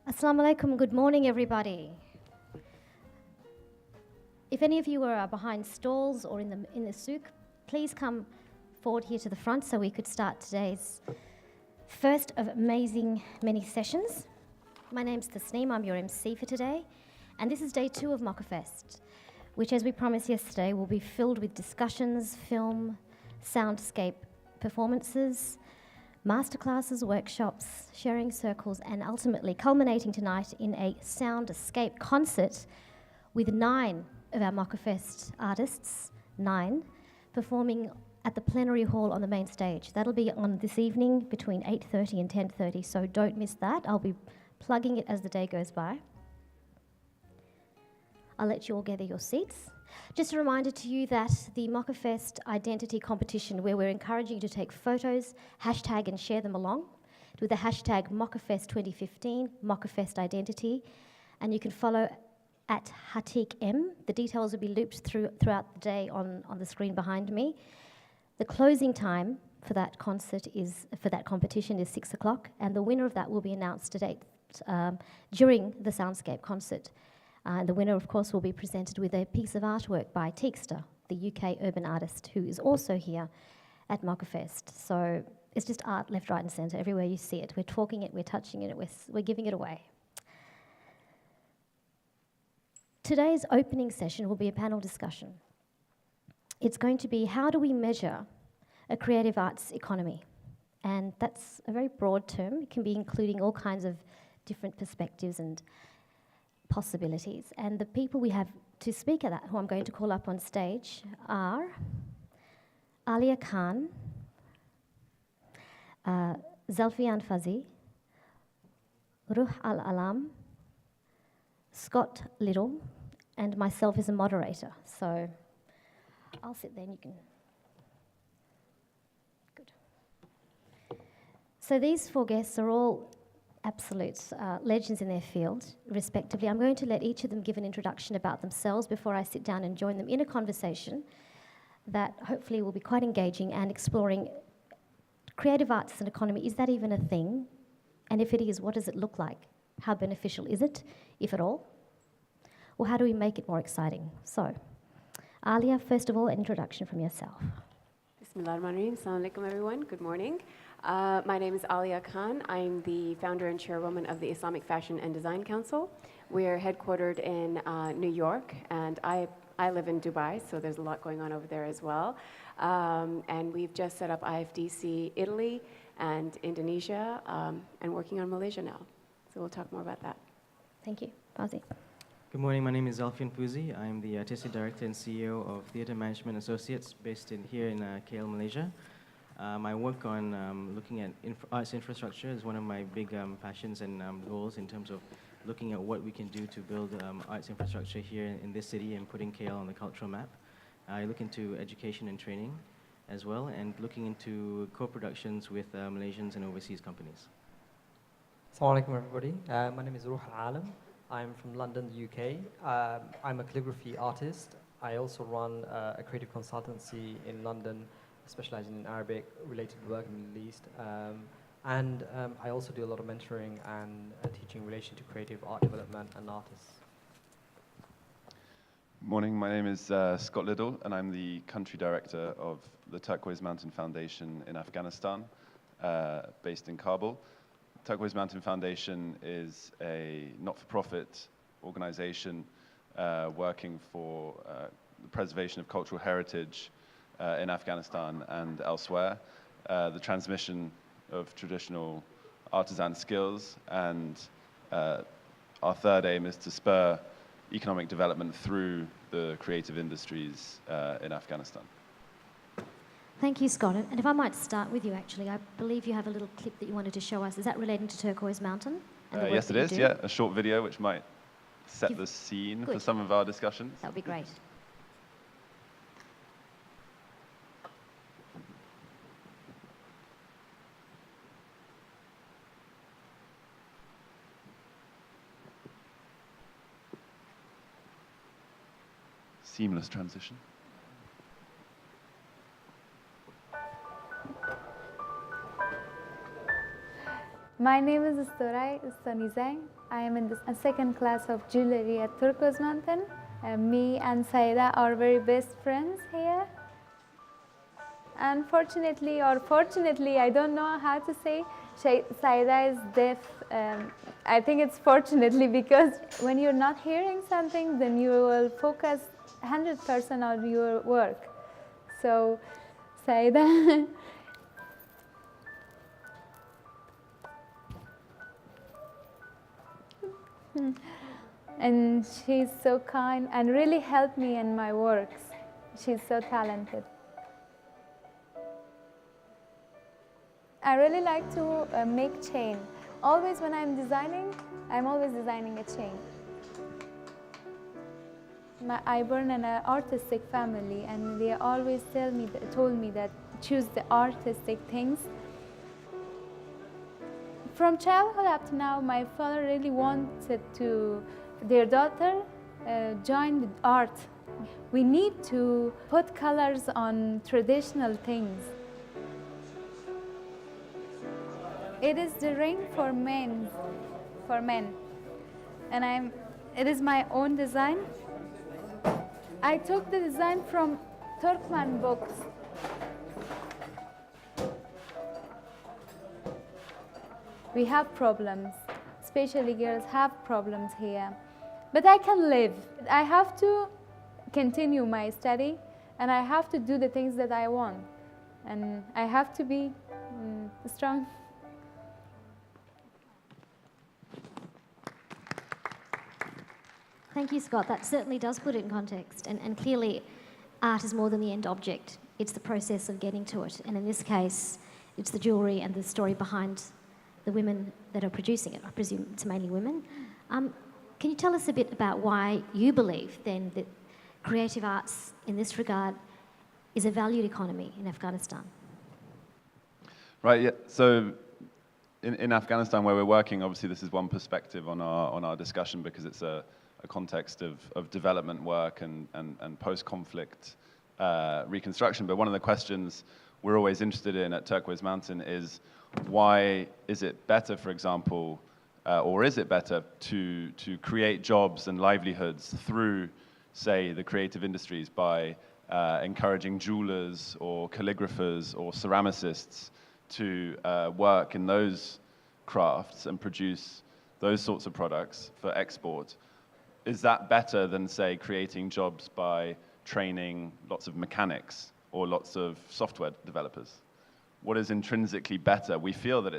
Assalamu alaikum, good morning everybody. If any of you are behind stalls or in the souk, please come forward here to the front so we could start today's first of amazing many sessions. My name's Tasneem, I'm your MC for today, and this is day 2 of MOCAfest, which, as we promised yesterday, will be filled with discussions, film, soundscape performances, masterclasses, workshops, sharing circles, and ultimately culminating tonight in a soundscape concert with 9 of our MOCAfest artists, 9, performing at the plenary hall on the main stage. That'll be on this evening between 8:30 and 10:30, so don't miss that. I'll be plugging it as the day goes by. I'll let you all gather your seats. Just a reminder to you that the MOCAfest identity competition, where we're encouraging you to take photos, hashtag and share them along with the hashtag MOCAfest 2015, MOCAfest identity, and you can follow at Hatik M. The details will be looped throughout the day on the screen behind me. The closing time for that competition is 6 o'clock, and the winner of that will be announced during the Soundscape concert. The winner, of course, will be presented with a piece of artwork by Teekster, the UK urban artist who is also here at MOCAfest. So it's just art left, right and centre, everywhere you see it. We're talking it, we're touching it, we're giving it away. Today's opening session will be a panel discussion. It's going to be, how do we measure a creative arts economy? And that's a very broad term. It can be including all kinds of different perspectives and possibilities. And the people we have to speak at that, who I'm going to call up on stage, are Alia Khan, Zalfian Fazi, Ruh Al-Alam, Scott Little, and myself as a moderator. So I'll sit there and you can... Good. So these 4 guests are all absolute legends in their field, respectively. I'm going to let each of them give an introduction about themselves before I sit down and join them in a conversation that hopefully will be quite engaging and exploring creative arts as an economy. Is that even a thing? And if it is, what does it look like? How beneficial is it, if at all? Or how do we make it more exciting? So, Alia, first of all, an introduction from yourself. Bismillahirrahmanirrahim. Assalamu alaikum, everyone. Good morning. My name is Alia Khan. I'm the founder and chairwoman of the Islamic Fashion and Design Council. We're headquartered in New York, and I live in Dubai, so there's a lot going on over there as well. And we've just set up IFDC Italy and Indonesia, and working on Malaysia now. So we'll talk more about that. Thank you. Fazi. Good morning, my name is Zalfian Fuzi. I'm the Artistic Director and CEO of Theatre Management Associates based here in KL, Malaysia. My work on looking at arts infrastructure is one of my big passions and goals in terms of looking at what we can do to build arts infrastructure here in this city and putting KL on the cultural map. I look into education and training as well, and looking into co-productions with Malaysians and overseas companies. Assalamu alaikum, everybody. My name is Ruh Al-Alam. I'm from London, UK. I'm a calligraphy artist. I also run a creative consultancy in London, specializing in Arabic-related work in the Middle East. And I also do a lot of mentoring and teaching in relation to creative art development and artists. Morning, my name is Scott Little, and I'm the country director of the Turquoise Mountain Foundation in Afghanistan, based in Kabul. Turquoise Mountain Foundation is a not-for-profit organization working for the preservation of cultural heritage in Afghanistan and elsewhere, the transmission of traditional artisan skills, and our third aim is to spur economic development through the creative industries in Afghanistan. Thank you, Scott. And if I might start with you, actually, I believe you have a little clip that you wanted to show us. Is that relating to Turquoise Mountain? Yes, it is, yeah. A short video which might set the scene for some of our discussions. That would be great. Seamless transition. My name is Istoray Istonizang. I am in the second class of jewelry at Turquoise Mountain. Me and Saida are very best friends here. Unfortunately or fortunately, I don't know how to say, Saida is deaf. I think it's fortunately because when you're not hearing something, then you will focus 100% on your work. So, Saida, and she's so kind and really helped me in my works. She's so talented. I really like to make chain. Always when I'm designing, I'm always designing a chain. I born in an artistic family, and they always told me that choose the artistic things. From childhood up to now, my father really wanted their daughter join the art. We need to put colors on traditional things. It is the ring for men, and it is my own design. I took the design from Turkmen books. We have problems, especially girls have problems here, but I can live. I have to continue my study, and I have to do the things that I want, and I have to be strong. Thank you, Scott. That certainly does put it in context. And clearly, art is more than the end object. It's the process of getting to it. And in this case, it's the jewellery and the story behind the women that are producing it. I presume it's mainly women. Can you tell us a bit about why you believe, then, that creative arts in this regard is a valued economy in Afghanistan? Right, yeah. So in Afghanistan, where we're working, obviously this is one perspective on our discussion, because it's a context of development work and post-conflict reconstruction. But one of the questions we're always interested in at Turquoise Mountain is, why is it better, for example, or is it better to create jobs and livelihoods through, say, the creative industries by encouraging jewelers or calligraphers or ceramicists to work in those crafts and produce those sorts of products for export? Is that better than, say, creating jobs by training lots of mechanics or lots of software developers? What is intrinsically better? We feel that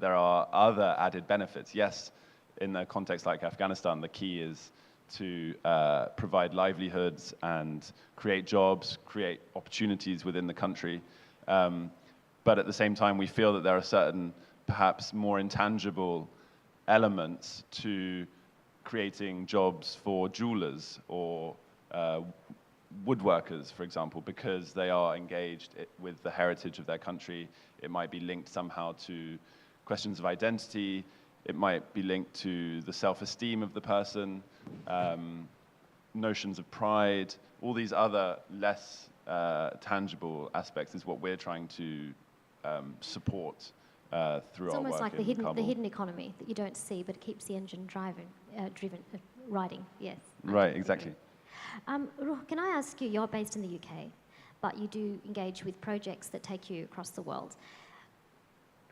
there are other added benefits. Yes, in a context like Afghanistan, the key is to provide livelihoods and create jobs, create opportunities within the country. But at the same time, we feel that there are certain, perhaps more intangible elements to creating jobs for jewelers or woodworkers, for example, because they are engaged with the heritage of their country. It might be linked somehow to questions of identity. It might be linked to the self-esteem of the person, notions of pride. All these other less tangible aspects is what we're trying to support through our work. It's almost like the Kabul. hidden economy that you don't see, but it keeps the engine riding. Yes. Right, exactly. Ruh, can I ask you? You're based in the UK, but you do engage with projects that take you across the world.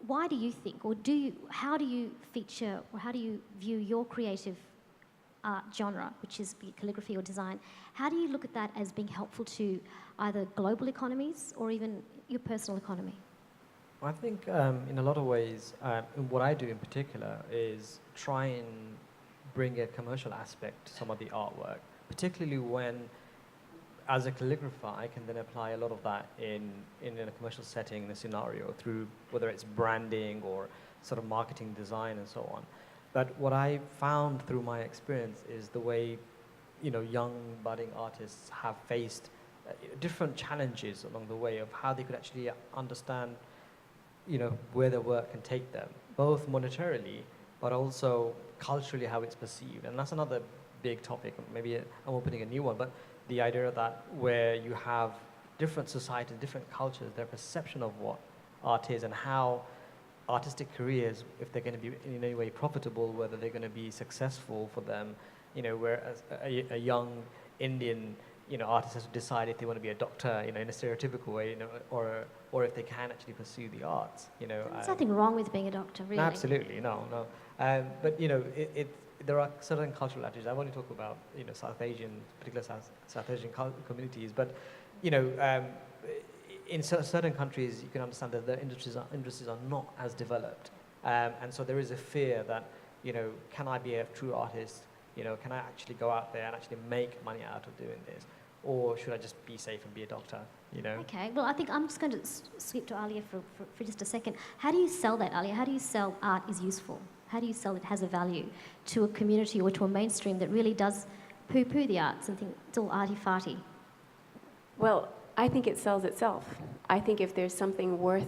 Why do you think, or how do you feature, or how do you view your creative art genre, which is calligraphy or design? How do you look at that as being helpful to either global economies or even your personal economy? I think in a lot of ways, what I do in particular is try and bring a commercial aspect to some of the artwork, particularly when, as a calligrapher, I can then apply a lot of that in a commercial setting, in a scenario, through whether it's branding or sort of marketing design and so on. But what I found through my experience is the way, young budding artists have faced different challenges along the way of how they could actually understand where their work can take them, both monetarily, but also culturally how it's perceived. And that's another big topic. Maybe I'm opening a new one, but the idea that where you have different societies, different cultures, their perception of what art is and how artistic careers, if they're going to be in any way profitable, whether they're going to be successful for them, whereas a young Indian, artist has to decide if they want to be a doctor, in a stereotypical way, or if they can actually pursue the arts, There's nothing wrong with being a doctor, really. No, absolutely, no. But there are certain cultural attitudes. I want to talk about South Asian, particular South Asian communities, but in certain countries, you can understand that the industries are not as developed, and so there is a fear that can I be a true artist? Can I actually go out there and actually make money out of doing this, or should I just be safe and be a doctor? Okay, well, I think I'm just going to skip to Alia for just a second. How do you sell that, Alia? How do you sell art is useful? How do you sell it has a value to a community or to a mainstream that really does poo-poo the arts and think it's all arty-farty? Well, I think it sells itself. I think if there's something worth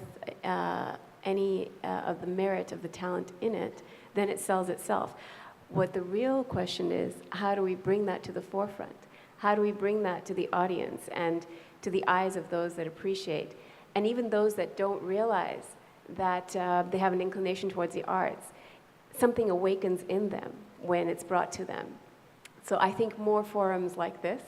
any of the merit of the talent in it, then it sells itself. What the real question is, how do we bring that to the forefront? How do we bring that to the audience and to the eyes of those that appreciate, and even those that don't realize that they have an inclination towards the arts? Something awakens in them when it's brought to them. So I think more forums like this,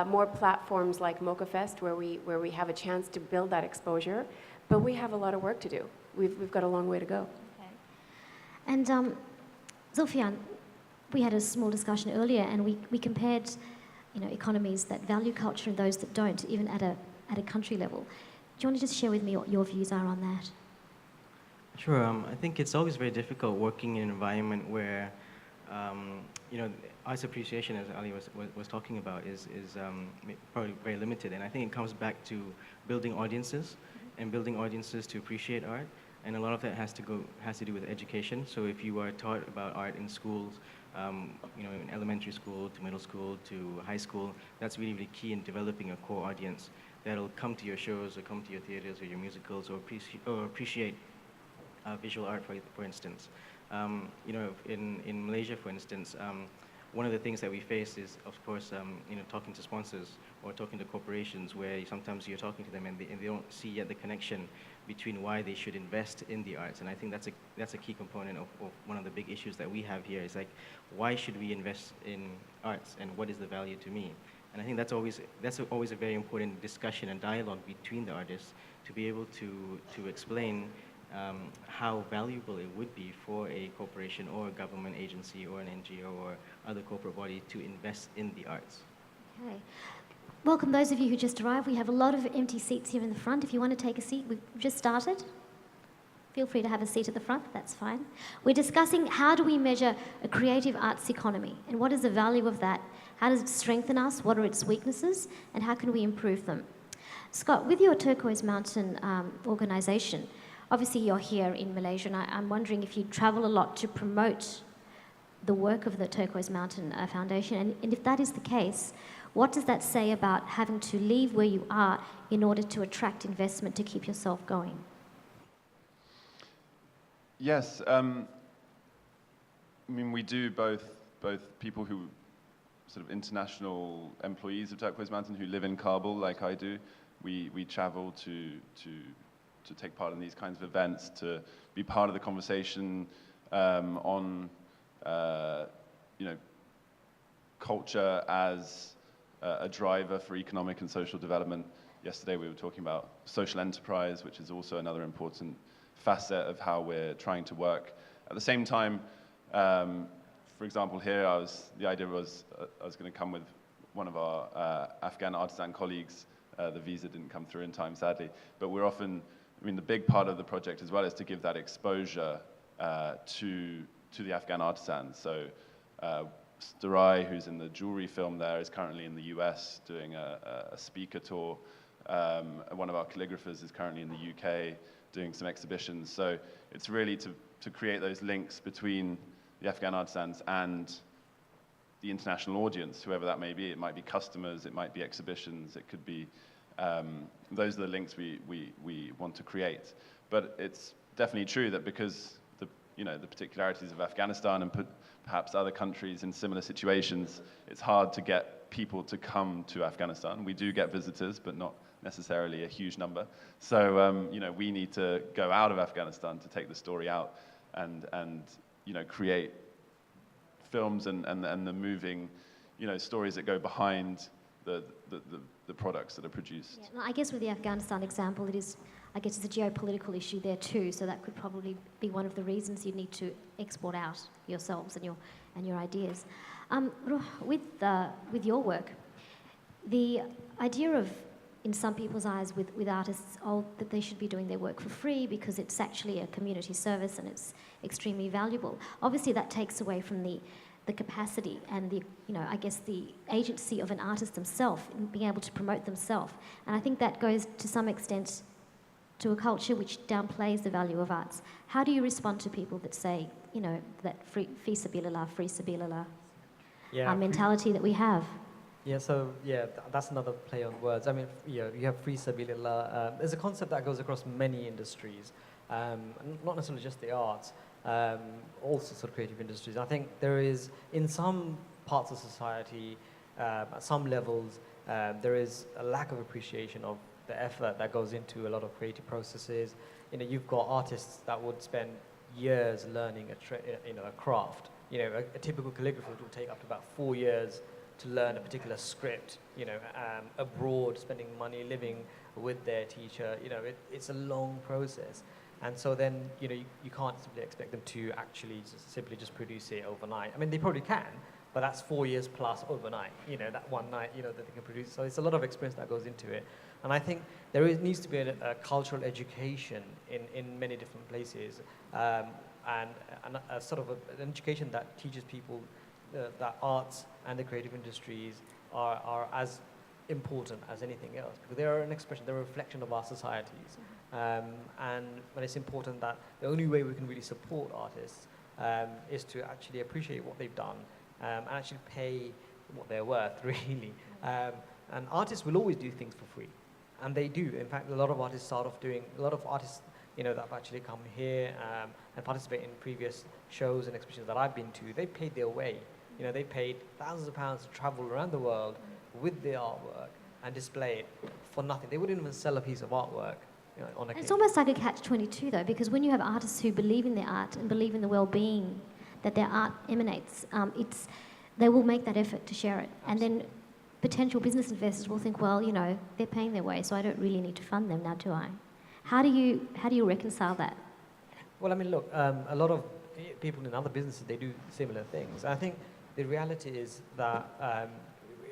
more platforms like MOCAfest, where we have a chance to build that exposure, but we have a lot of work to do. We've got a long way to go. Okay. And Zulfian, we had a small discussion earlier, and we compared, economies that value culture and those that don't, even at a country level. Do you want to just share with me what your views are on that? Sure. I think it's always very difficult working in an environment where, arts appreciation, as Ali was talking about, is probably very limited. And I think it comes back to building audiences and building audiences to appreciate art. And a lot of that has to do with education. So if you are taught about art in schools, in elementary school to middle school to high school, that's really, really key in developing a core audience that'll come to your shows or come to your theaters or your musicals or appreciate visual art, for instance. In Malaysia, for instance, one of the things that we face is, of course, talking to sponsors or talking to corporations, where sometimes you're talking to them and they don't see yet the connection between why they should invest in the arts. And I think that's a key component of one of the big issues that we have here. Is like, why should we invest in arts, and what is the value to me? And I think that's always a very important discussion and dialogue between the artists to be able to explain how valuable it would be for a corporation or a government agency or an NGO or other corporate body to invest in the arts. Okay. Welcome those of you who just arrived. We have a lot of empty seats here in the front. If you want to take a seat, we've just started. Feel free to have a seat at the front, that's fine. We're discussing how do we measure a creative arts economy, and what is the value of that? How does it strengthen us? What are its weaknesses? And how can we improve them? Scott, with your Turquoise Mountain organisation, obviously you're here in Malaysia, and I'm wondering if you travel a lot to promote the work of the Turquoise Mountain Foundation, and if that is the case, what does that say about having to leave where you are in order to attract investment to keep yourself going? Yes, we do both people who sort of international employees of Turquoise Mountain who live in Kabul, like I do. We travel to take part in these kinds of events, to be part of the conversation on culture as a driver for economic and social development. Yesterday we were talking about social enterprise, which is also another important facet of how we're trying to work. At the same time, for example, here the idea was I was going to come with one of our Afghan artisan colleagues. The visa didn't come through in time, sadly, but we're often, the big part of the project as well is to give that exposure to the Afghan artisans. So Starai, who's in the jewelry film there, is currently in the US doing a speaker tour. One of our calligraphers is currently in the UK doing some exhibitions. So it's really to create those links between the Afghan artisans and the international audience, whoever that may be. It might be customers, it might be exhibitions, it could be, those are the links we want to create. But it's definitely true that because the particularities of Afghanistan and perhaps other countries in similar situations, it's hard to get people to come to Afghanistan. We do get visitors, but not necessarily a huge number. So, you know, we need to go out of Afghanistan to take the story out and you know, create films and the moving, you know, stories that go behind the products that are produced. Yeah, no, I guess with the Afghanistan example, it is, I guess it's a geopolitical issue there too, so that could probably be one of the reasons you need to export out yourselves and your ideas. Ruh, with your work, the idea of, in some people's eyes with artists, that they should be doing their work for free because it's actually a community service and it's extremely valuable. Obviously that takes away from the capacity and the, you know, I guess the agency of an artist themselves in being able to promote themselves. And I think that goes to some extent to a culture which downplays the value of arts. How do you respond to people that say, you know, that free sabilillah mentality that we have? Yeah, so yeah, that's another play on words. I mean, you have free sabilillah. There's a concept that goes across many industries, not necessarily just the arts, also sort of creative industries. I think there is, in some parts of society, at some levels, there is a lack of appreciation of the effort that goes into a lot of creative processes. You know, you've got artists that would spend years learning a craft. You know, a typical calligraphist will take up to about 4 years to learn a particular script, you know, abroad, spending money, living with their teacher. You know, it's a long process. And so then, you know, you can't simply expect them to actually simply just produce it overnight. I mean, they probably can, but that's 4 years plus overnight, you know, that one night, you know, that they can produce. So it's a lot of experience that goes into it. And I think needs to be a cultural education in many different places, and a sort of an education that teaches people that arts and the creative industries are as important as anything else, because they are an expression, they're a reflection of our societies. And it's important that the only way we can really support artists is to actually appreciate what they've done and actually pay what they're worth, really. And artists will always do things for free, and they do. In fact, a lot of artists you know, that have actually come here and participate in previous shows and exhibitions that I've been to, they paid their way. You know, they paid thousands of pounds to travel around the world with their artwork and display it for nothing. They wouldn't even sell a piece of artwork, you know, on occasion. It's almost like a catch-22 though, because when you have artists who believe in their art and believe in the well-being that their art emanates, they will make that effort to share it. Absolutely. And then potential business investors will think, well, you know, they're paying their way, so I don't really need to fund them now, do I? How do you reconcile that? Well, I mean, look, a lot of people in other businesses, they do similar things. I think the reality is that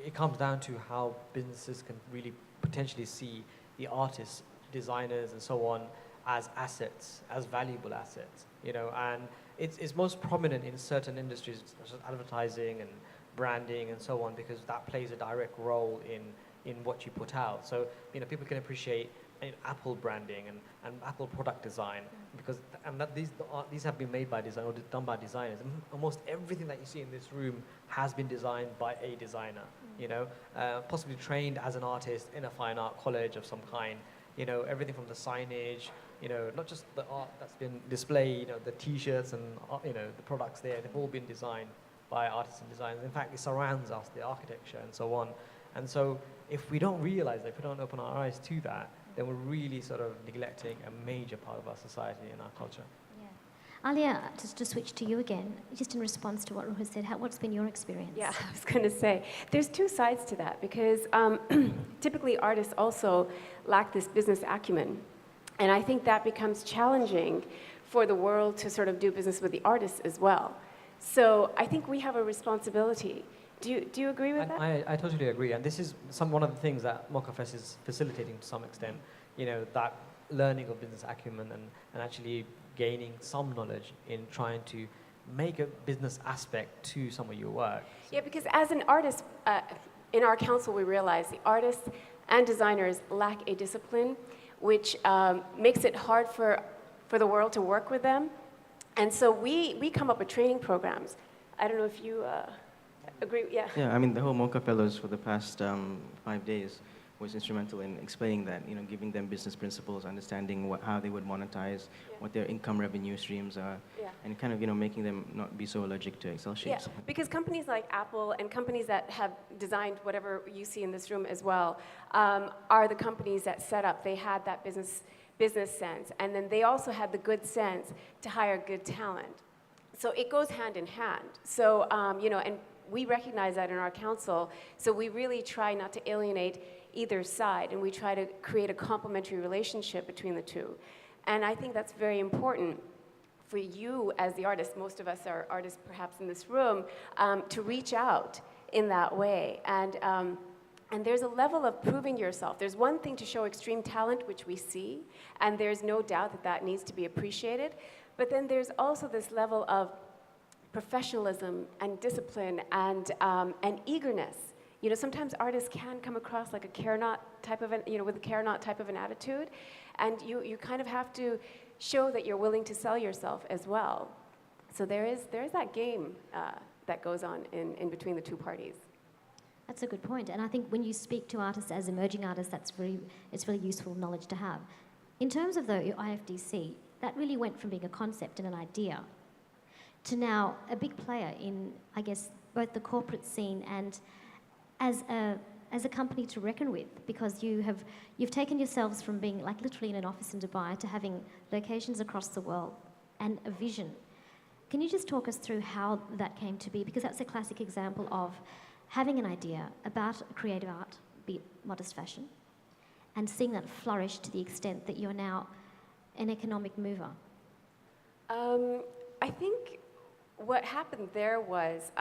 it comes down to how businesses can really potentially see the artists, designers, and so on as assets, as valuable assets. You know, and it's most prominent in certain industries, such as advertising and branding and so on, because that plays a direct role in what you put out. So, you know, people can appreciate Apple branding and Apple product design, because these have been made by design or done by designers. And almost everything that you see in this room has been designed by a designer, you know, possibly trained as an artist in a fine art college of some kind. You know, everything from the signage, you know, not just the art that's been displayed, you know, the T-shirts and, you know, the products there, they've all been designed by artists and designers. In fact, it surrounds us, the architecture and so on. And so if we don't realize that, if we don't open our eyes to that, then we're really sort of neglecting a major part of our society and our culture. Yeah. Alia, just to switch to you again, just in response to what Ruh said, what's been your experience? Yeah, I was going to say, there's two sides to that, because typically artists also lack this business acumen. And I think that becomes challenging for the world to sort of do business with the artists as well. So I think we have a responsibility. Do you agree with that? I totally agree, and this is one of the things that MOCAfest is facilitating to some extent. You know, that learning of business acumen and actually gaining some knowledge in trying to make a business aspect to some of your work. Yeah, because as an artist, in our council we realize the artists and designers lack a discipline, which makes it hard for the world to work with them. And so we come up with training programs. I don't know if you... agree, yeah. Yeah, I mean, the whole MOCA Fellows for the past 5 days, was instrumental in explaining that, giving them business principles, understanding how they would monetize, what their income revenue streams are, and kind of, making them not be so allergic to Excel sheets. Yeah, because companies like Apple and companies that have designed whatever you see in this room as well are the companies that set up. They had that business sense, and then they also had the good sense to hire good talent. So it goes hand in hand. So, and we recognize that in our council, so we really try not to alienate either side, and we try to create a complementary relationship between the two. And I think that's very important for you as the artist, most of us are artists perhaps in this room, to reach out in that way. And there's a level of proving yourself. There's one thing to show extreme talent, which we see, and there's no doubt that that needs to be appreciated. But then there's also this level of professionalism and discipline and eagerness. Sometimes artists can come across like a care not type of with a care not type of an attitude, and you kind of have to show that you're willing to sell yourself as well. So there is that game that goes on in between the two parties. That's a good point. And I think when you speak to artists as emerging artists, it's really useful knowledge to have. In terms of your IFDC, that really went from being a concept and an idea to now a big player in, I guess, both the corporate scene and as a company to reckon with, because you've taken yourselves from being like literally in an office in Dubai to having locations across the world and a vision. Can you just talk us through how that came to be? Because that's a classic example of having an idea about a creative art, be it modest fashion, and seeing that flourish to the extent that you're now an economic mover. I think what happened there was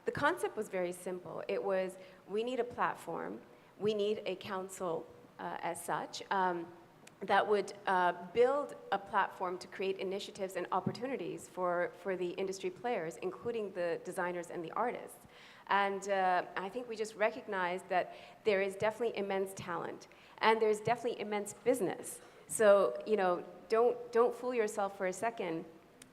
the concept was very simple. It was, we need a platform, we need a council as such that would build a platform to create initiatives and opportunities for the industry players, including the designers and the artists. And I think we just recognized that there is definitely immense talent, and there's definitely immense business. So, don't fool yourself for a second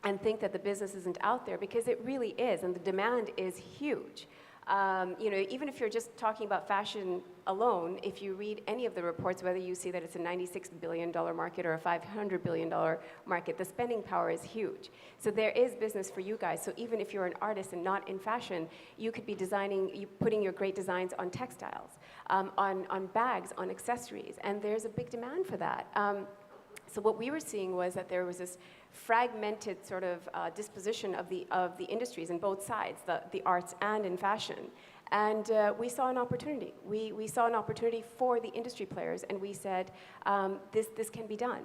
and think that the business isn't out there, because it really is, and the demand is huge. Even if you're just talking about fashion alone, if you read any of the reports, whether you see that it's a $96 billion market or a $500 billion market, the spending power is huge. So there is business for you guys. So even if you're an artist and not in fashion, you could be putting your great designs on textiles, on bags, on accessories, and there's a big demand for that. So what we were seeing was that there was this fragmented sort of disposition of the industries in both sides, the arts and in fashion. And we saw an opportunity. We saw an opportunity for the industry players, and we said, this can be done.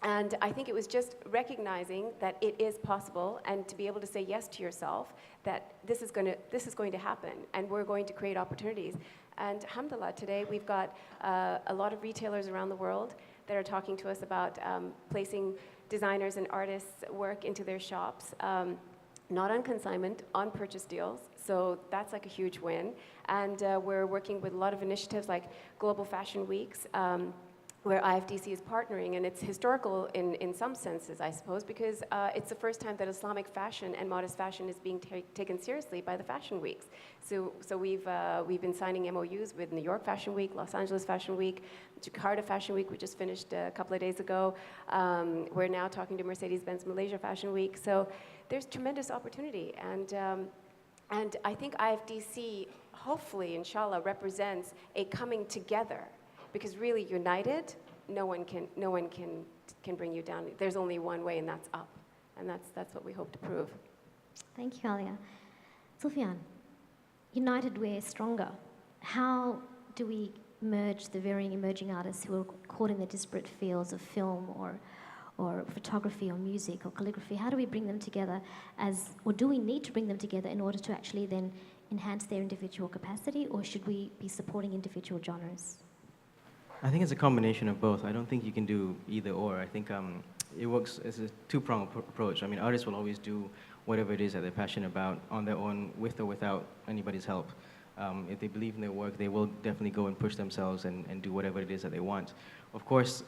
And I think it was just recognizing that it is possible, and to be able to say yes to yourself, that this is going to happen, and we're going to create opportunities. And alhamdulillah, today we've got a lot of retailers around the world that are talking to us about placing designers and artists' work into their shops, not on consignment, on purchase deals. So that's like a huge win. And we're working with a lot of initiatives like Global Fashion Weeks, where IFDC is partnering, and it's historical in some senses, I suppose, because it's the first time that Islamic fashion and modest fashion is being taken seriously by the fashion weeks. So we've been signing MOUs with New York Fashion Week, Los Angeles Fashion Week, Jakarta Fashion Week, we just finished a couple of days ago. We're now talking to Mercedes-Benz Malaysia Fashion Week. So there's tremendous opportunity, and I think IFDC, hopefully, inshallah, represents a coming together. Because really, united, no one can bring you down. There's only one way, and that's up, and that's what we hope to prove. Thank you, Alia. Sufyan, united we're stronger. How do we merge the varying emerging artists who are caught in the disparate fields of film or photography or music or calligraphy? How do we bring them together or do we need to bring them together in order to actually then enhance their individual capacity, or should we be supporting individual genres? I think it's a combination of both. I don't think you can do either or. I think it works as a two-pronged approach. I mean, artists will always do whatever it is that they're passionate about on their own, with or without anybody's help. If they believe in their work, they will definitely go and push themselves and do whatever it is that they want. Of course,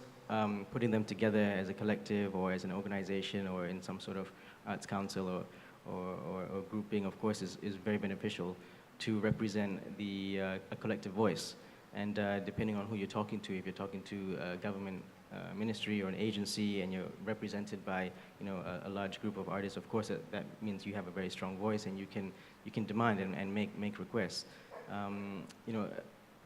putting them together as a collective or as an organization or in some sort of arts council or grouping, of course, is very beneficial to represent a collective voice. And depending on who you're talking to, if you're talking to a government ministry or an agency and you're represented by a large group of artists, of course that means you have a very strong voice and you can demand and make requests.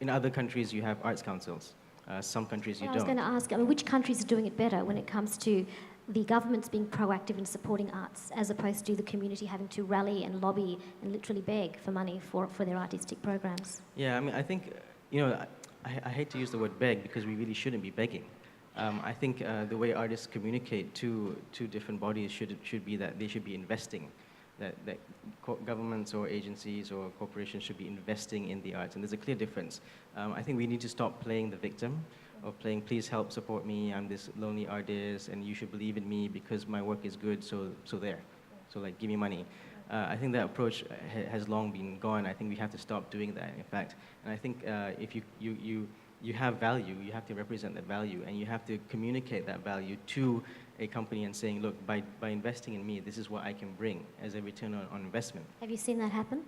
In other countries you have arts councils. Some countries you Well, don't. I was going to ask, I mean, which countries are doing it better when it comes to the governments being proactive in supporting arts, as opposed to the community having to rally and lobby and literally beg for money for their artistic programs? Yeah, I mean, I think, I hate to use the word beg because we really shouldn't be begging. I think the way artists communicate to different bodies should be that they should be investing, that governments or agencies or corporations should be investing in the arts, and there's a clear difference. I think we need to stop playing the victim, of playing, please help support me, I'm this lonely artist, and you should believe in me because my work is good, so there. So like, give me money. I think that approach has long been gone. I think we have to stop doing that, in fact. And I think if you have value, you have to represent that value, and you have to communicate that value to a company and saying, look, by investing in me, this is what I can bring as a return on investment. Have you seen that happen?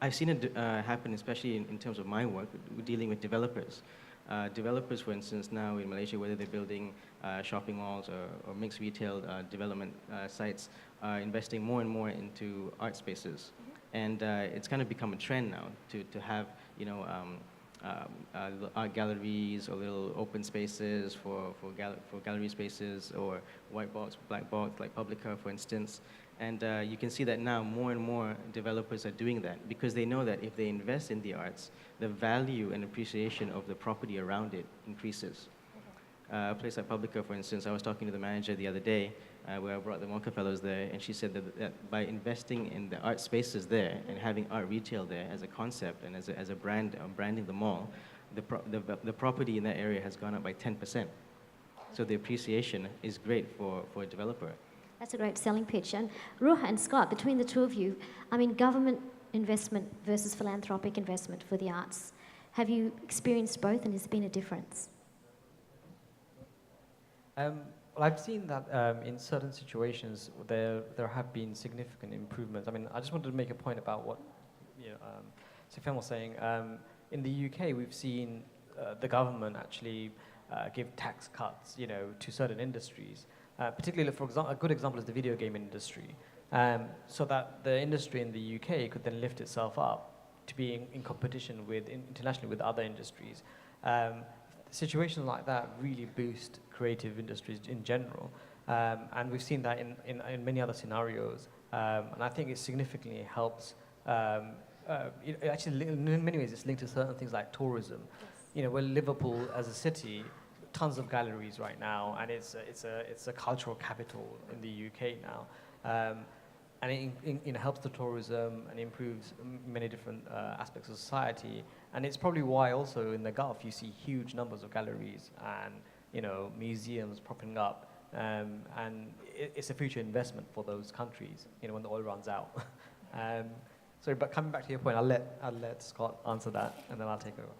I've seen it happen, especially in terms of my work, dealing with developers. Developers, for instance, now in Malaysia, whether they're building shopping malls or mixed retail development sites, are investing more and more into art spaces. And it's kind of become a trend now to have, art galleries or little open spaces for gallery spaces, or white box, black box, like Publica, for instance. And you can see that now more and more developers are doing that because they know that if they invest in the arts, the value and appreciation of the property around it increases. A place like Publica, for instance, I was talking to the manager the other day where I brought the MOCA fellows there, and she said that by investing in the art spaces there and having art retail there as a concept and as a brand, branding the mall, the property in that area has gone up by 10%. So the appreciation is great for a developer. That's a great selling pitch. And Ruh and Scott, between the two of you, I mean, government investment versus philanthropic investment for the arts. Have you experienced both, and has there been a difference? Well, I've seen that in certain situations there have been significant improvements. I mean, I just wanted to make a point about what Sufyan was saying. In the UK, we've seen the government actually give tax cuts, to certain industries. Particularly, for example, a good example is the video game industry, so that the industry in the UK could then lift itself up to be in competition internationally with other industries. Situations like that really boost creative industries in general, and we've seen that in many other scenarios, and I think it significantly helps. Actually, in many ways, it's linked to certain things like tourism. Yes. Where Liverpool as a city, tons of galleries right now, and it's a cultural capital in the UK now, and it helps the tourism and improves many different aspects of society. And it's probably why also in the Gulf you see huge numbers of galleries and museums popping up, and it's a future investment for those countries. When the oil runs out. Sorry, but coming back to your point, I'll let Scott answer that, and then I'll take over.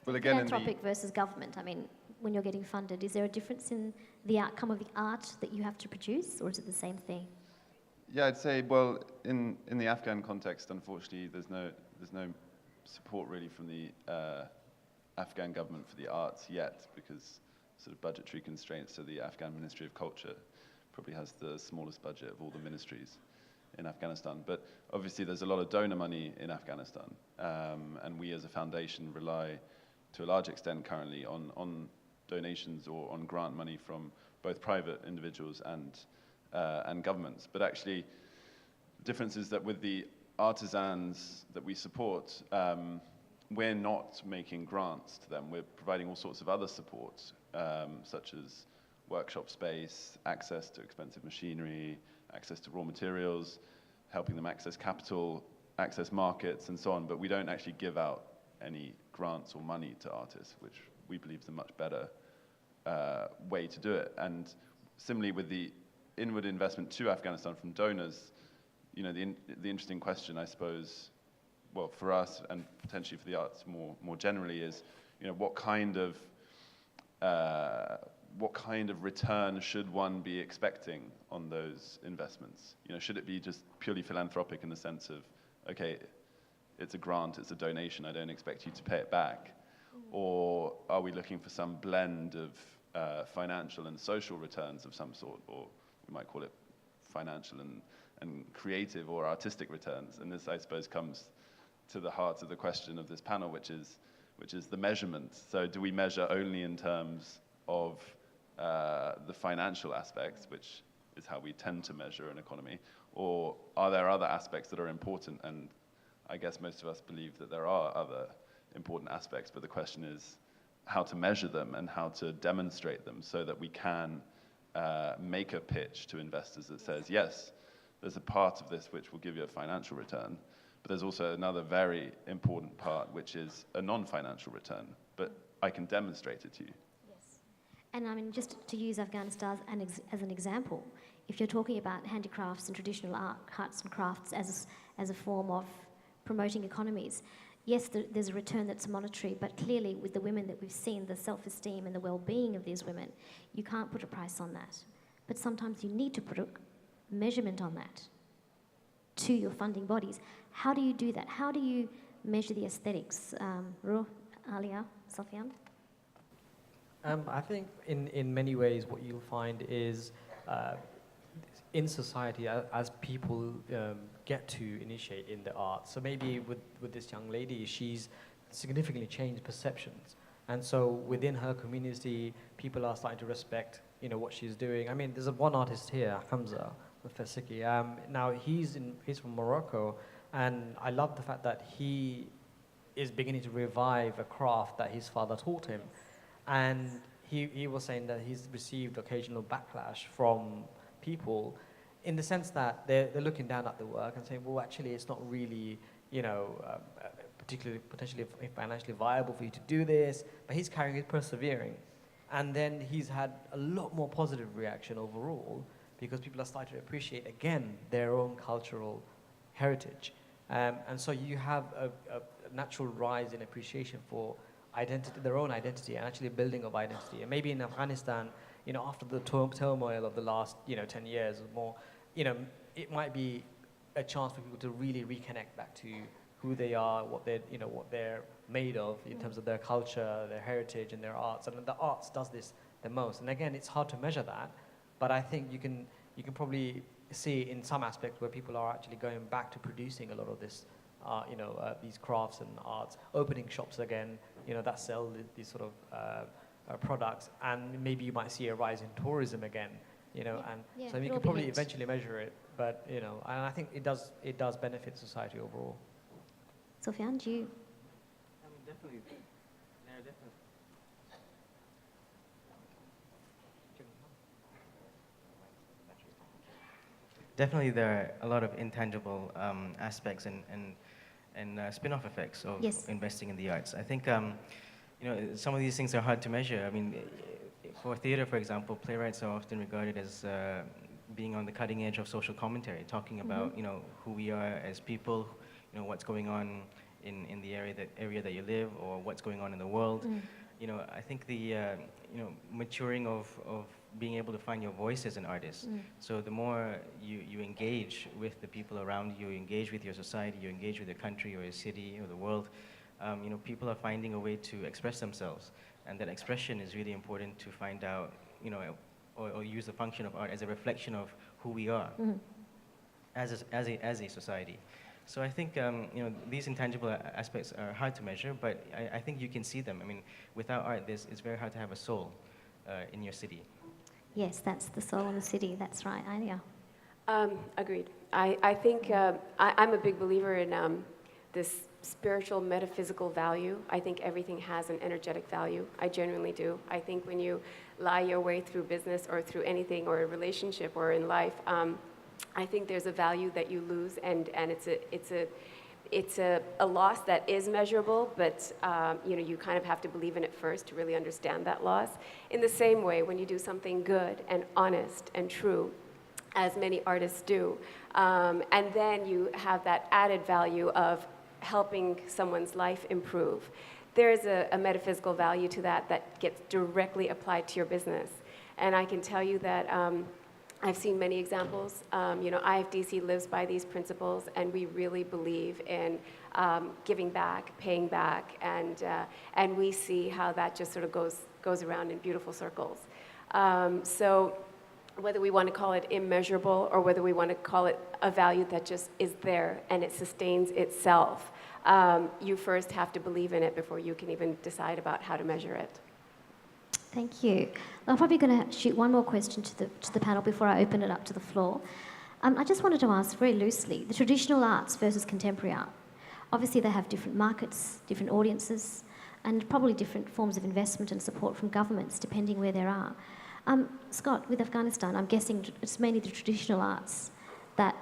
Well, again, Philanthropic versus government. I mean, when you're getting funded, is there a difference in the outcome of the art that you have to produce, or is it the same thing? Yeah, I'd say, well, in the Afghan context, unfortunately, there's no support really from the Afghan government for the arts yet, because sort of budgetary constraints. So the Afghan Ministry of Culture probably has the smallest budget of all the ministries in Afghanistan. But obviously, there's a lot of donor money in Afghanistan, and we as a foundation rely to a large extent currently on donations or on grant money from both private individuals and governments. But actually, the difference is that with the artisans that we support, we're not making grants to them. We're providing all sorts of other supports, such as workshop space, access to expensive machinery, access to raw materials, helping them access capital, access markets, and so on. But we don't actually give out any grants or money to artists, which we believe is a much better way to do it. And similarly with the inward investment to Afghanistan from donors, the interesting question, I suppose, well, for us and potentially for the arts more generally is, what kind of return should one be expecting on those investments? Should it be just purely philanthropic in the sense of, okay, it's a grant, it's a donation, I don't expect you to pay it back? Or are we looking for some blend of financial and social returns of some sort, or we might call it financial and creative or artistic returns? And this, I suppose, comes to the heart of the question of this panel, which is the measurement. So do we measure only in terms of the financial aspects, which is how we tend to measure an economy, or are there other aspects that are important? And I guess most of us believe that there are other important aspects, but the question is how to measure them and how to demonstrate them so that we can make a pitch to investors that says, yes, there's a part of this which will give you a financial return, but there's also another very important part, which is a non-financial return, but I can demonstrate it to you. Yes. And I mean, just to use Afghanistan as an example, if you're talking about handicrafts and traditional arts and crafts as a form of promoting economies, yes, there's a return that's monetary, but clearly with the women that we've seen, the self-esteem and the well-being of these women, you can't put a price on that. But sometimes you need to put a measurement on that to your funding bodies. How do you do that? How do you measure the aesthetics? Ruh, Alia, Sufyan? I think in many ways what you'll find is in society, as people get to initiate in the arts, so maybe with this young lady, she's significantly changed perceptions. And so within her community, people are starting to respect, what she's doing. I mean, there's one artist here, Hamza Fasiki. Now, he's from Morocco, and I love the fact that he is beginning to revive a craft that his father taught him. And he was saying that he's received occasional backlash from people in the sense that they're looking down at the work and saying, well, actually, it's not really, particularly potentially financially viable for you to do this, but he's carrying it, persevering. And then he's had a lot more positive reaction overall because people are starting to appreciate, again, their own cultural heritage. And so you have a natural rise in appreciation for identity, their own identity, and actually building of identity. And maybe in Afghanistan, after the turmoil of the last, 10 years or more, it might be a chance for people to really reconnect back to who they are, what they're made of in terms of their culture, their heritage, and their arts. And the arts does this the most. And again, it's hard to measure that, but I think you can probably see in some aspects where people are actually going back to producing a lot of this, these crafts and arts, opening shops again, that sell these sort of products, and maybe you might see a rise in tourism again, so you can probably eventually measure it, but and I think it does benefit society overall. Sufyan, do you? I mean, definitely. Yeah, definitely. Definitely, there are a lot of intangible aspects and spin-off effects of investing in the arts. I think some of these things are hard to measure. I mean, for theater, for example, playwrights are often regarded as being on the cutting edge of social commentary, talking about who we are as people, what's going on in the area that you live, or what's going on in the world. I think the maturing of being able to find your voice as an artist. So the more you engage with the people around you, engage with your society, you engage with your country or your city or the world, people are finding a way to express themselves. And that expression is really important to find out, or use the function of art as a reflection of who we are as a society. So I think these intangible aspects are hard to measure, but I think you can see them. I mean, without art, it's very hard to have a soul in your city. Yes, that's the soul of the city. That's right, Alia. Agreed. I think I'm a big believer in this spiritual, metaphysical value. I think everything has an energetic value. I genuinely do. I think when you lie your way through business or through anything or a relationship or in life, I think there's a value that you lose, and it's a loss that is measurable, but you kind of have to believe in it first to really understand that loss. In the same way, when you do something good and honest and true, as many artists do, and then you have that added value of helping someone's life improve, there's a metaphysical value to that gets directly applied to your business. And I can tell you that I've seen many examples. IFDC lives by these principles, and we really believe in giving back, paying back, and we see how that just sort of goes around in beautiful circles. So whether we want to call it immeasurable or whether we want to call it a value that just is there and it sustains itself, you first have to believe in it before you can even decide about how to measure it. Thank you. I'm probably going to shoot one more question to the panel before I open it up to the floor. I just wanted to ask very loosely, the traditional arts versus contemporary art. Obviously they have different markets, different audiences, and probably different forms of investment and support from governments depending where there are. Scott, with Afghanistan, I'm guessing it's mainly the traditional arts that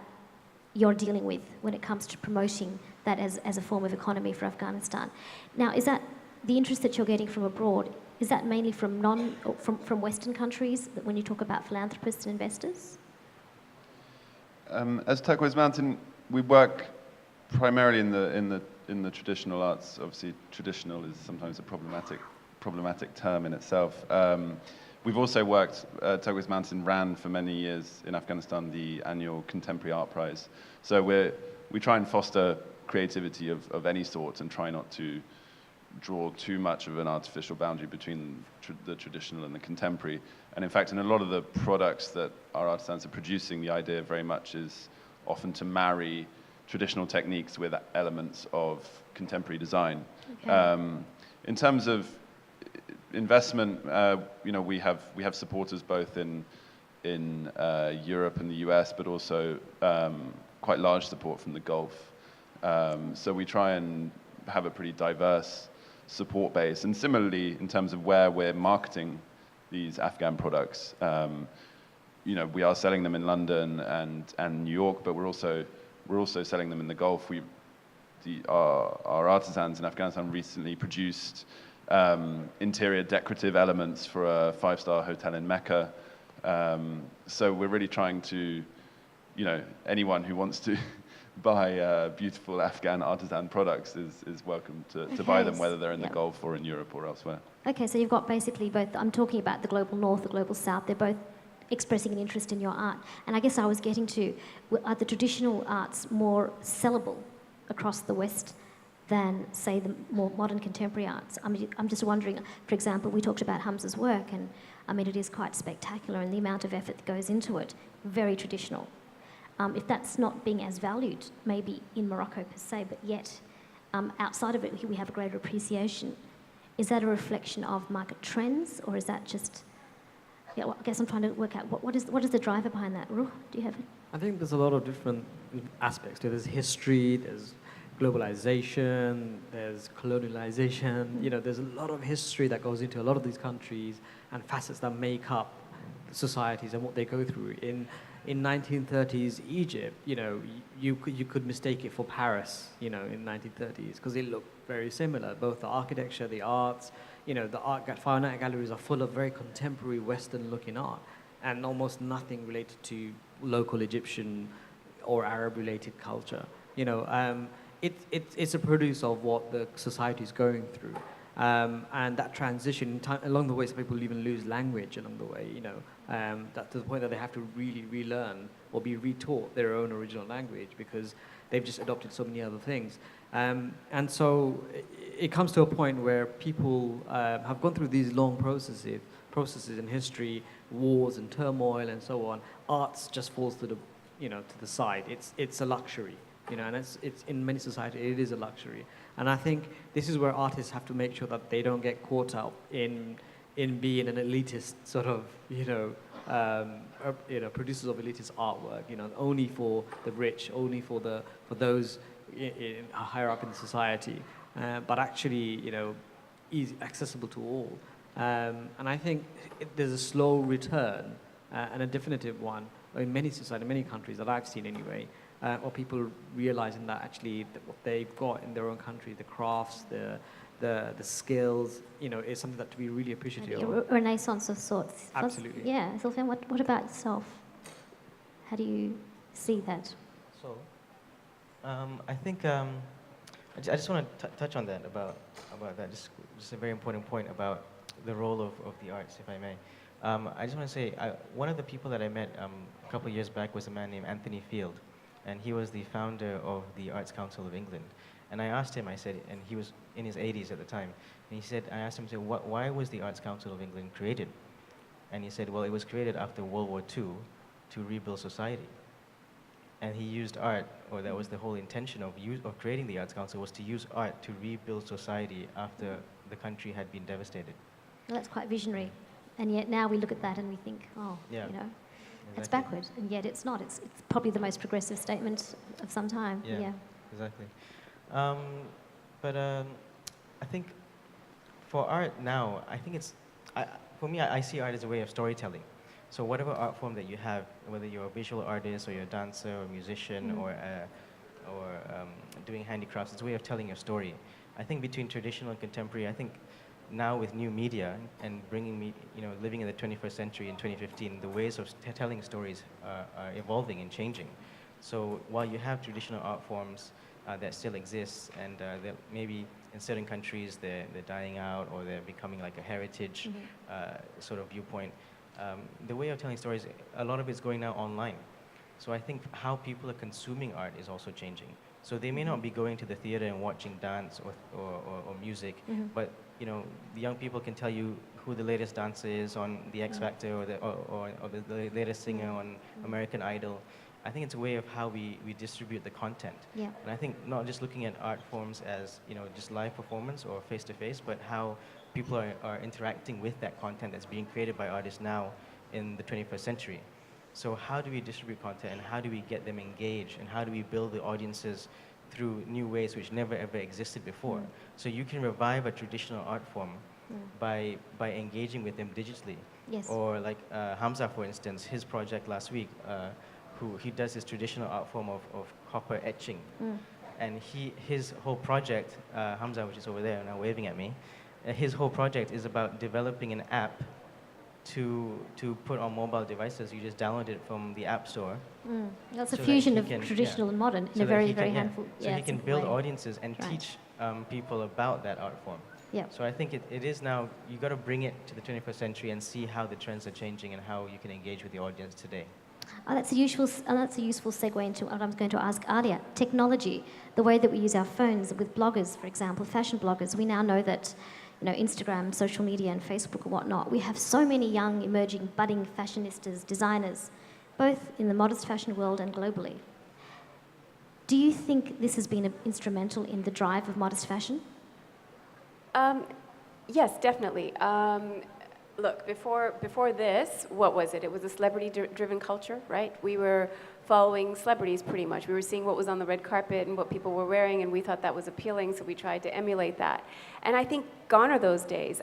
you're dealing with when it comes to promoting that as a form of economy for Afghanistan. Now, is that the interest that you're getting from abroad, is that mainly from Western countries when you talk about philanthropists and investors? As Turquoise Mountain, we work primarily in the traditional arts. Obviously, traditional is sometimes a problematic term in itself. We've also worked, Turquoise Mountain ran for many years in Afghanistan the annual Contemporary Art Prize. So we try and foster creativity of any sort and try not to draw too much of an artificial boundary between the traditional and the contemporary. And in fact, in a lot of the products that our artisans are producing, the idea very much is often to marry traditional techniques with elements of contemporary design. Okay. In terms of investment, we have supporters both in Europe and the US, but also quite large support from the Gulf. So we try and have a pretty diverse support base. And similarly, in terms of where we're marketing these Afghan products, we are selling them in London and New York, but we're also selling them in the Gulf. Our artisans in Afghanistan recently produced interior decorative elements for a 5-star hotel in Mecca. So we're really trying to, anyone who wants to buy beautiful Afghan artisan products is welcome to buy them, whether they're in the Gulf or in Europe or elsewhere. Okay, so you've got basically both, I'm talking about the global north, the global south, they're both expressing an interest in your art. And I guess I was getting to, are the traditional arts more sellable across the West than, say, the more modern contemporary arts? I'm just wondering, for example, we talked about Hamza's work, and it is quite spectacular, and the amount of effort that goes into it, very traditional. If that's not being as valued, maybe in Morocco per se, but yet outside of it we have a greater appreciation, is that a reflection of market trends, or is that just, I guess I'm trying to work out, what is the driver behind that? Ruh, do you have it? I think there's a lot of different aspects to it. There's history, there's globalization, there's colonialization, there's a lot of history that goes into a lot of these countries and facets that make up societies and what they go through. In 1930s Egypt, you could mistake it for Paris, in 1930s, because it looked very similar. Both the architecture, the arts, the fine art galleries are full of very contemporary Western-looking art, and almost nothing related to local Egyptian or Arab-related culture. It's a produce of what the society is going through. And that transition, along the way, some people even lose language along the way, that to the point that they have to really relearn or be retaught their own original language because they've just adopted so many other things. And so it comes to a point where people have gone through these long processes in history, wars and turmoil and so on. Arts just falls to the side. It's a luxury. And it's in many societies, it is a luxury. And I think this is where artists have to make sure that they don't get caught up in being an elitist sort of, producers of elitist artwork, only for the rich, only for those higher up in the society, but actually, easy, accessible to all. And I think there's a slow return and a definitive one in many societies, many countries that I've seen anyway, or people realizing that actually what they've got in their own country, the crafts, the skills, is something that to be really appreciative of. A renaissance of sorts. Absolutely. Yeah. Sylvain, what about yourself? How do you see that? So, I think I just want to touch on that about that. Just a very important point about the role of the arts, if I may. I just want to say, one of the people that I met a couple of years back was a man named Anthony Field, and he was the founder of the Arts Council of England. And I asked him, I said, and he was in his 80s at the time, and he said, I asked him, why was the Arts Council of England created? And he said, well, it was created after World War II to rebuild society. And he used art, or that was the whole intention of creating the Arts Council, was to use art to rebuild society after the country had been devastated. Well, that's quite visionary. And yet now we look at that and we think, oh, Yeah. you know, it's Exactly. backward. And yet it's not. It's probably the most progressive statement of some time. Yeah. Exactly. I think for art now, I think for me, I see art as a way of storytelling. So whatever art form that you have, whether you're a visual artist or you're a dancer or a musician or doing handicrafts, it's a way of telling your story. I think between traditional and contemporary, I think now with new media and living in the 21st century in 2015, the ways of telling stories are evolving and changing. So while you have traditional art forms that still exist, and that maybe in certain countries they're dying out or they're becoming like a heritage sort of viewpoint, the way of telling stories, a lot of it's going now online. So I think how people are consuming art is also changing. So they may not be going to the theater and watching dance or music, but the young people can tell you who the latest dancer is on the X Factor or the latest singer on American Idol. I think it's a way of how we distribute the content. Yeah. And I think not just looking at art forms as just live performance or face-to-face, but how people are interacting with that content that's being created by artists now in the 21st century. So how do we distribute content, and how do we get them engaged, and how do we build the audiences through new ways which never ever existed before? So you can revive a traditional art form by engaging with them digitally. Yes. Or like Hamza, for instance, his project last week, he does this traditional art form of copper etching. And his whole project, Hamza, which is over there now waving at me, his whole project is about developing an app to put on mobile devices. You just download it from the App Store. That's a so that fusion he of can- traditional yeah. and modern in So a that very, he very can- yeah. handful. So he can simple build way. audiences and Right. teach people about that art form. Yeah. So I think it is now, you got to bring it to the 21st century and see how the trends are changing and how you can engage with the audience today. That's a useful segue into what I'm going to ask Alia. Technology, the way that we use our phones with bloggers, for example, fashion bloggers. We now know that, Instagram, social media, and Facebook and whatnot. We have so many young, emerging, budding fashionistas, designers, both in the modest fashion world and globally. Do you think this has been instrumental in the drive of modest fashion? Yes, definitely. Look, before this, what was it? It was a celebrity-driven culture, right? We were following celebrities pretty much. We were seeing what was on the red carpet and what people were wearing, and we thought that was appealing, so we tried to emulate that. And I think gone are those days.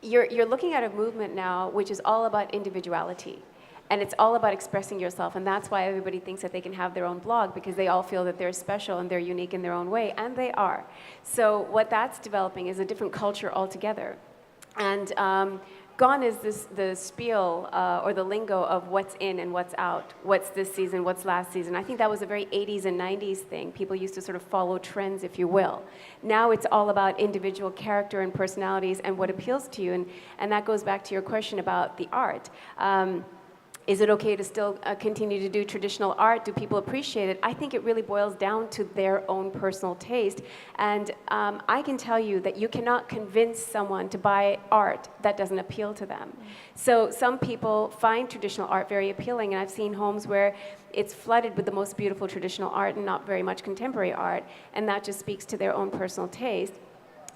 You're looking at a movement now which is all about individuality. And it's all about expressing yourself, and that's why everybody thinks that they can have their own blog, because they all feel that they're special and they're unique in their own way, and they are. So what that's developing is a different culture altogether. And gone is the spiel or the lingo of what's in and what's out, what's this season, what's last season. I think that was a very 80s and 90s thing. People used to sort of follow trends, if you will. Now it's all about individual character and personalities and what appeals to you, and that goes back to your question about the art. Is it okay to still continue to do traditional art? Do people appreciate it? I think it really boils down to their own personal taste. And I can tell you that you cannot convince someone to buy art that doesn't appeal to them. So some people find traditional art very appealing, and I've seen homes where it's flooded with the most beautiful traditional art and not very much contemporary art, and that just speaks to their own personal taste.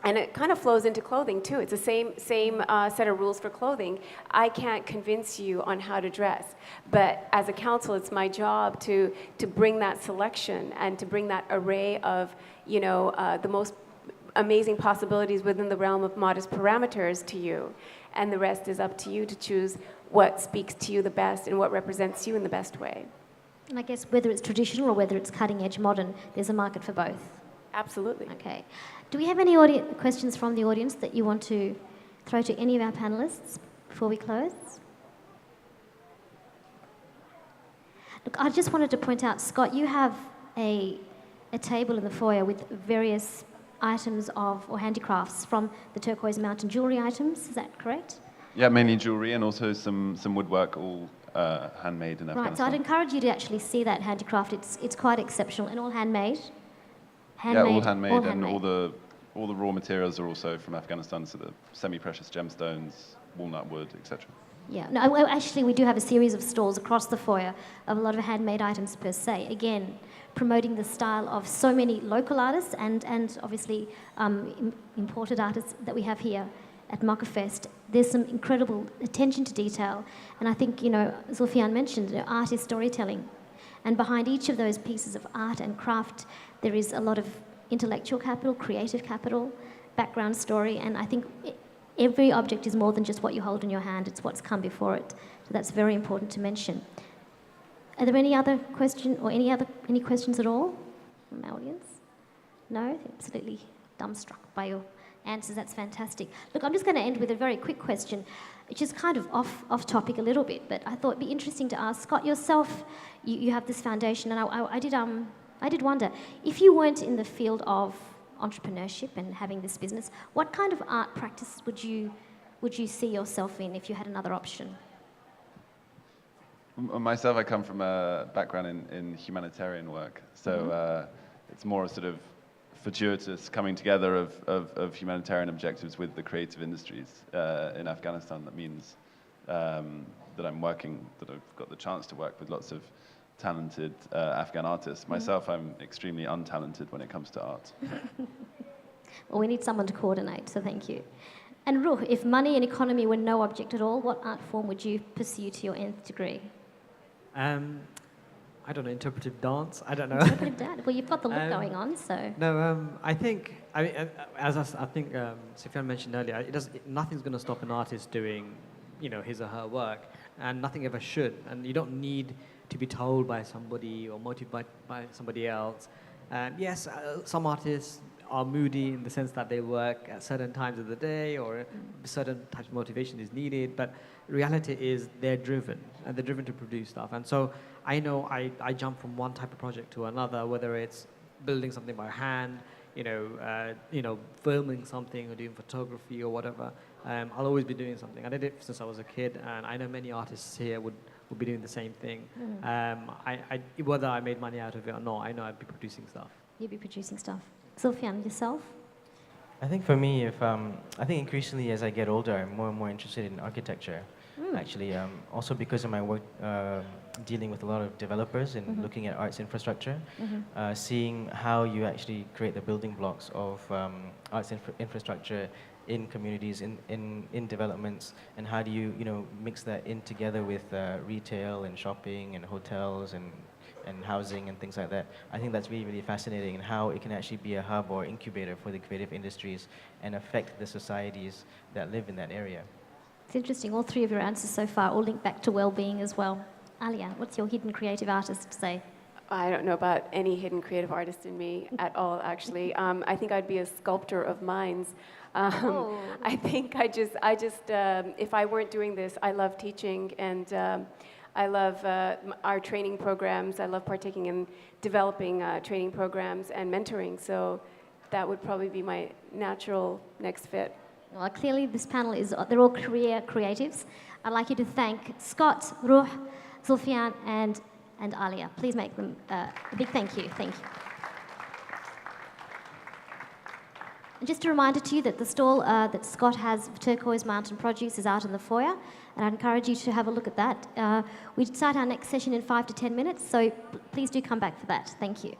And it kind of flows into clothing too. It's the same set of rules for clothing. I can't convince you on how to dress, but as a council, it's my job to bring that selection and to bring that array of the most amazing possibilities within the realm of modest parameters to you, and the rest is up to you to choose what speaks to you the best and what represents you in the best way. And I guess whether it's traditional or whether it's cutting edge modern, there's a market for both. Absolutely. Okay. Do we have any questions from the audience that you want to throw to any of our panelists before we close? Look, I just wanted to point out, Scott, you have a table in the foyer with various items or handicrafts from the Turquoise Mountain jewellery items, is that correct? Yeah, mainly jewelry and also some woodwork, all handmade in Right, so I'd Afghanistan. encourage you to actually see that handicraft. It's quite exceptional and all handmade. Yeah, all handmade, and handmade. all the raw materials are also from Afghanistan, so the semi-precious gemstones, walnut wood, etc. Yeah, no, actually, we do have a series of stalls across the foyer of a lot of handmade items per se. Again, promoting the style of so many local artists and obviously imported artists that we have here at MOCAfest. There's some incredible attention to detail, and I think, you know, Zulfian mentioned, art is storytelling. And behind each of those pieces of art and craft, there is a lot of intellectual capital, creative capital, background story, and I think every object is more than just what you hold in your hand, it's what's come before it. So that's very important to mention. Are there any other any questions at all from our audience? No? Absolutely dumbstruck by your answers, that's fantastic. Look, I'm just going to end with a very quick question, which is kind of off topic a little bit, but I thought it'd be interesting to ask. Scott, yourself, you have this foundation, and I did wonder, if you weren't in the field of entrepreneurship and having this business, what kind of art practice would you see yourself in if you had another option? Myself, I come from a background in humanitarian work, so it's more a sort of fortuitous coming together of humanitarian objectives with the creative industries in Afghanistan. That means that I've got the chance to work with lots of talented Afghan artists. Myself, I'm extremely untalented when it comes to art. Well, we need someone to coordinate, so thank you. And Ruh, if money and economy were no object at all, what art form would you pursue to your nth degree? I don't know, interpretive dance. I don't know. Interpretive dance. Well, you've got the look going on, so. No, I think, I think Sufyan mentioned earlier, nothing's going to stop an artist doing, you know, his or her work, and nothing ever should. And you don't need to be told by somebody or motivated by somebody else. Yes, some artists are moody in the sense that they work at certain times of the day or certain types of motivation is needed, but reality is they're driven, and they're driven to produce stuff. And so I know I jump from one type of project to another, whether it's building something by hand, filming something or doing photography or whatever. I'll always be doing something. I did it since I was a kid, and I know many artists here would be doing the same thing. Whether I made money out of it or not, I know I'd be producing stuff. You'd be producing stuff. Zulfian, yourself? I think for me, I think increasingly as I get older, I'm more and more interested in architecture. Actually, also because of my work dealing with a lot of developers and looking at arts infrastructure, seeing how you actually create the building blocks of arts infrastructure in communities, in developments, and how do you mix that in together with retail and shopping and hotels and housing and things like that. I think that's really, really fascinating, and how it can actually be a hub or incubator for the creative industries and affect the societies that live in that area. It's interesting, all three of your answers so far all link back to well-being as well. Alia, what's your hidden creative artist say? I don't know about any hidden creative artist in me at all, actually. I think I'd be a sculptor of minds. I think I just, if I weren't doing this, I love teaching, and I love our training programs. I love partaking in developing training programs and mentoring. So that would probably be my natural next fit. Well, clearly this panel they're all career creatives. I'd like you to thank Scott, Ruh, Zulfian, and Alia. Please make them a big thank you. Thank you. And just a reminder to you that the stall that Scott has of Turquoise Mountain produce is out in the foyer, and I'd encourage you to have a look at that. We start our next session in 5 to 10 minutes, so please do come back for that. Thank you.